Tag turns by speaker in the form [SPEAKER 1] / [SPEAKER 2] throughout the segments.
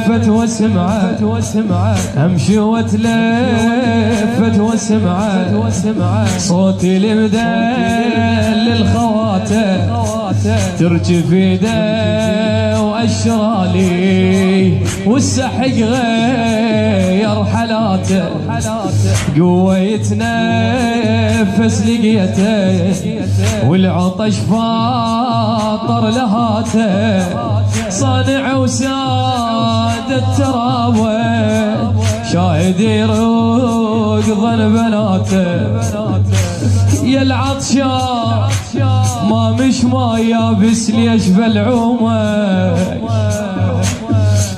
[SPEAKER 1] وتلفت وسمعت امشي وتلفت وسمعت صوتي المدل للخواته ترجف يده واشرالي والسحق غير حالاته قوة يتنفس لقيته والعطش فاطر لهاته صانع وساد الترابه شاهد يروق ظن بناته يا العطشان ما مش ما يابس ليش بلعومك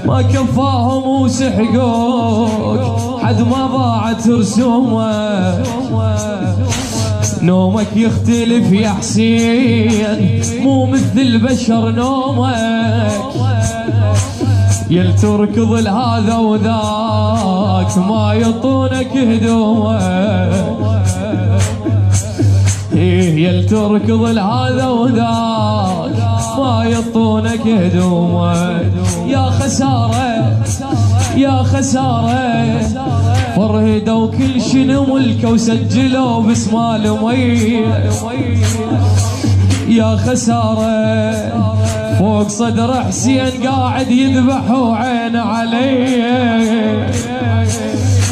[SPEAKER 1] ما كفاهم وسحقوك حد ما ضاعت رسومك نومك يختلف يا حسين مو مثل البشر نومك يل تركض لهذا وذاك ما يعطونك هدومك يل تركض لهذا وذاك ما يعطونك هدومك يا خسارة فرهدوا كل شنو ملكه وسجلوا باسم المية يا خسارة فوق صدر حسين قاعد يذبح وعين علي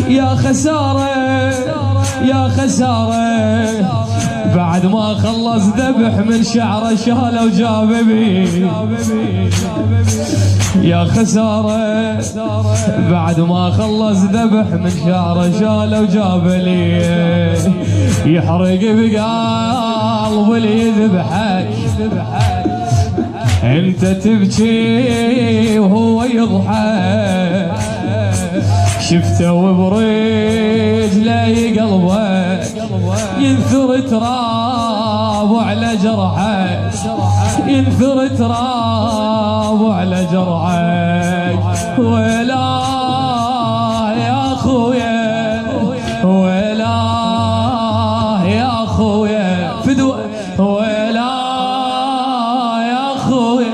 [SPEAKER 1] يا خسارة بعد ما خلص ذبح من شعره شاله وجاب بي يا خسارة بعد ما خلص ذبح من شعره شاله وجاب لي يحرق بقلب اللي يذبحك انت تبكي وهو يضحك شفته وبرجله قلبك ينثر تراب على جرحك ينثر تراب على جرحك ولا يا خويا ولا يا خويا فدوى ولا يا خويا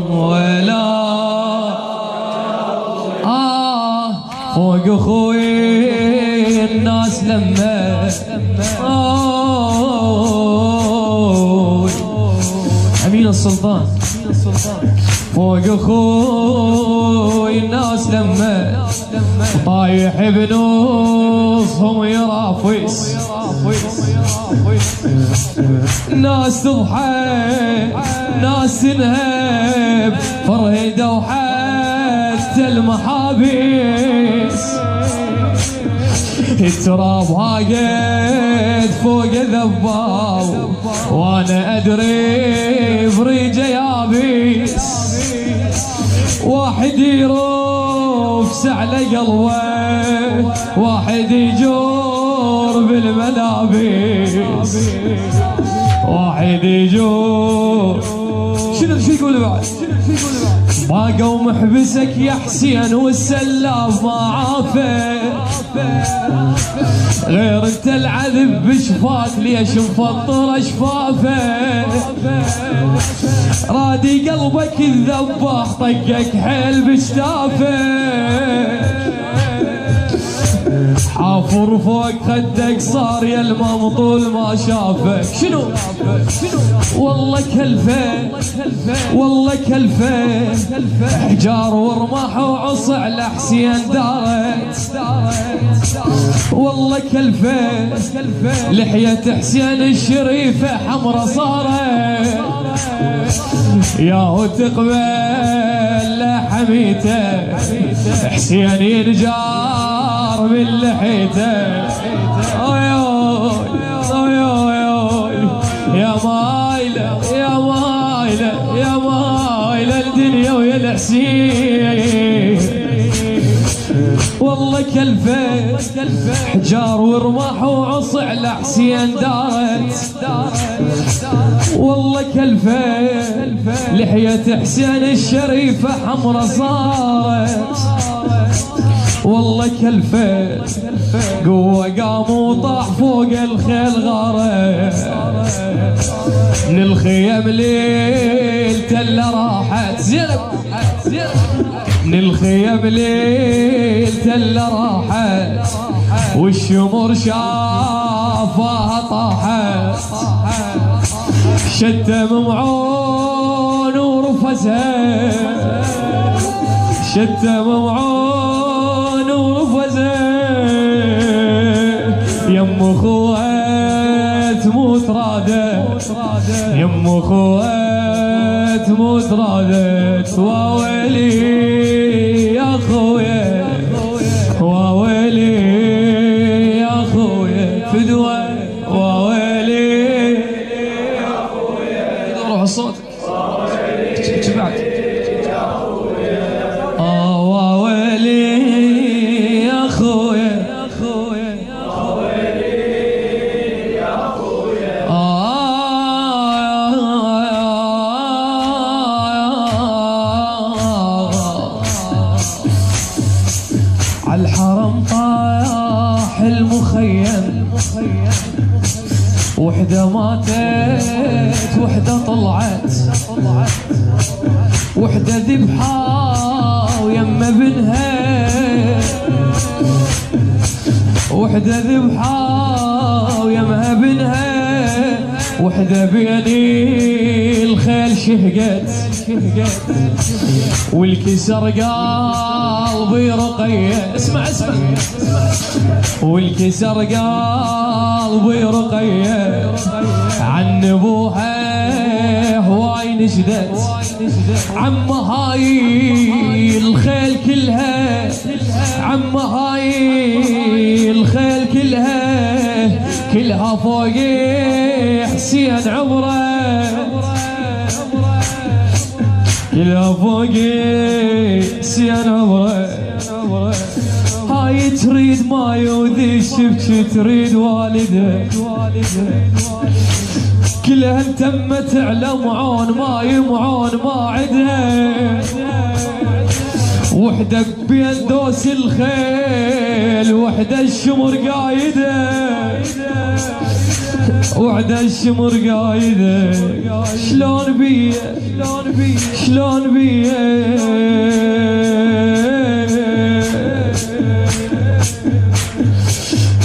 [SPEAKER 1] ولا فوق اخوي الناس لما امين السلطان فوق اخوي الناس لما طايح بنصهم يرافس ناس تضحك ناس تنهب فرهده وحتى المحابس التراب واقد فوق ذباب وانا ادري بريجه يابس واحد يروفس على قلبه واحد يجور بالملابس واحد يجور شو يقول بعد باقوا محبسك يا حسين والسلاف ما عافى غير انت العذب بشفاك ليش مفطر اشفافه رادي قلبك الذباح طقك حيل بشتافه حافر فوق خدك صار يا الممطول ما شافك شنو والله كلفه والله كلفه حجار ورماح وعص على حسين دارت والله كلفه لحية حسين الشريفة حمرا صارت ياهو تقبل لحميته حسين ينجار من لحيته يا مايلة يا مايلة يا مايلة الدنيا ويا الحسين والله كلفه حجار ورماح وعص على حسين دارت والله كلفه لحية حسين الشريفة حمرا صارت والله كالفيل قوة قام وطاح فوق الخيل غارة من الخيم ليل تلة راحت زينب من الخيم ليل تلة راحت والشمر شافها طاحت شتم معون ورفزها شتم معون ورفزها يم اخوها تموت رادت يم اخوها تموت رادت واويلي يا اخويا واويلي يا اخويا فدوى واويلي يا اخويا روح الصوت بعد واويلي يا اخويا عالحرم طاح المخيم وحدة ماتت وحدة طلعت وحدة ذبحة ويم ابنها وحدة ذبحة ويمها ابنها وحدة بيني الخيل شهقت والكسر قلبي رقية اسمع والكسر قلبي رقية عن ابوها هواي نشدت عم هاي الخيل كلها عم هاي الخيل كلها فوق حسين عمره كلها فوق حسين عمره هاي تريد ما يوذي شبكي تريد والده كلها تمت على معون ما يمعون ما عدها وحدة بين دوس الخيل وحدة الشمر قايدة وحدة الشمر قايدة شلون بيه شلون بيه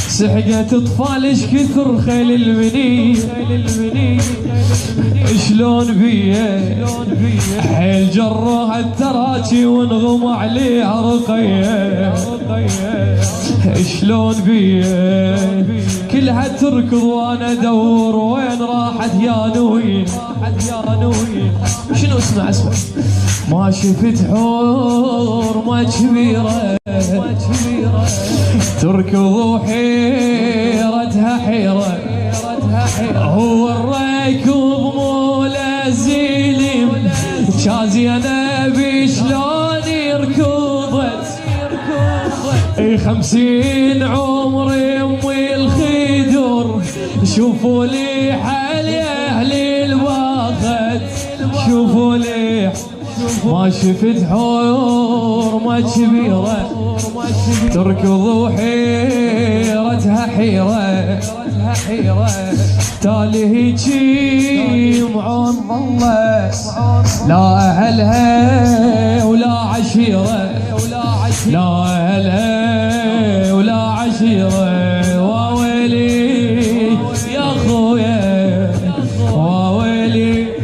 [SPEAKER 1] سحقت اطفال ايش كثر خيل المني شلون بيه حيل جروها التراجي ونغم عليها رقيه شلون بيه كلها تركض وانا ادور وين راحت يا نوين شنو اسمع ما شفت حور ما كبيره تركض حيرتها حيرة هو الركوب مو لازلم شازينة شلون يركضت 50 عمري امي الخدر شوفوا لي حال يا اهلي الباخت شوفوا لي ما شفت حور ما كبيرة تركض حيرتها حيرة تالي هيجي معون ظلة لا أهلها ولا عشيرة لا أهلها ولا عشيرة واويلي يا خويا واويلي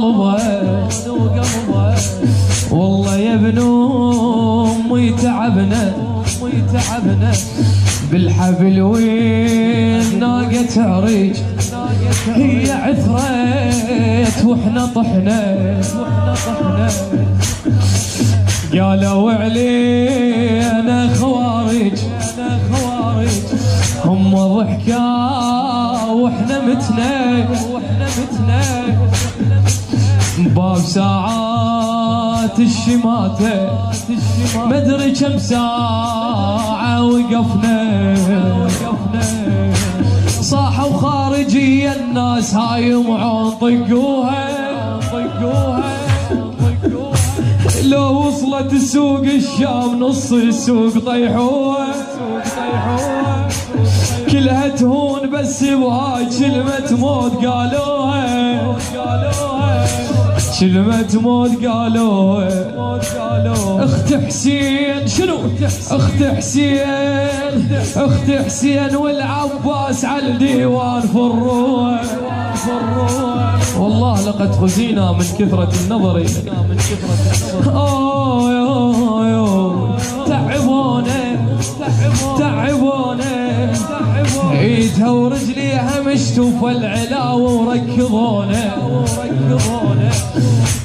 [SPEAKER 1] وقلبه والله يا ابن امي تعبنا بالحبل والناقة تعرج هي عثرت واحنا طحنا قالوا علينا خوارج هم ضحكا واحنا متنا باب ساعات الشماتة مدري كم ساعة وقفنا صاحوا خارجية الناس هاي يمعون طقوها لو وصلت السوق الشام نص السوق طيحوها كلها تهون بس بهاي كلمة موت قالوها كلمة موت قالوها اخت حسين شنو اخت حسين والعباس على الديوان فروها والله لقد خزينا من كثرة النظر تعبونا عيدها ورجليها مشتوف العلاوة وركضونا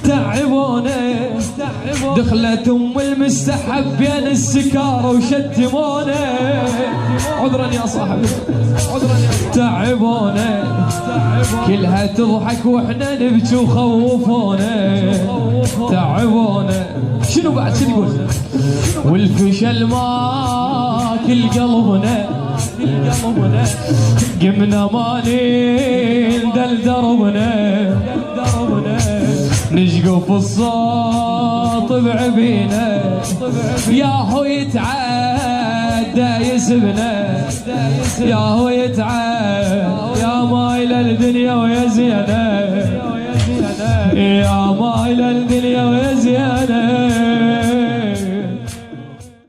[SPEAKER 1] تعبونا دخلت ام المستحب بين السكارة وشتمونا عذرا يا صاحبي تعبونا كلها تضحك واحنا نبكي وخوفونا تعبونا شنو بعد شنو يقول والفشل ماكل قلبنا قمنا مالي ندل دربنا نشقف الصوت بعبينا ياهو يتعدى يسبنا ياهو يتعدى يا مايل الدنيا ويا زينة يا مايل الدنيا ويا زينة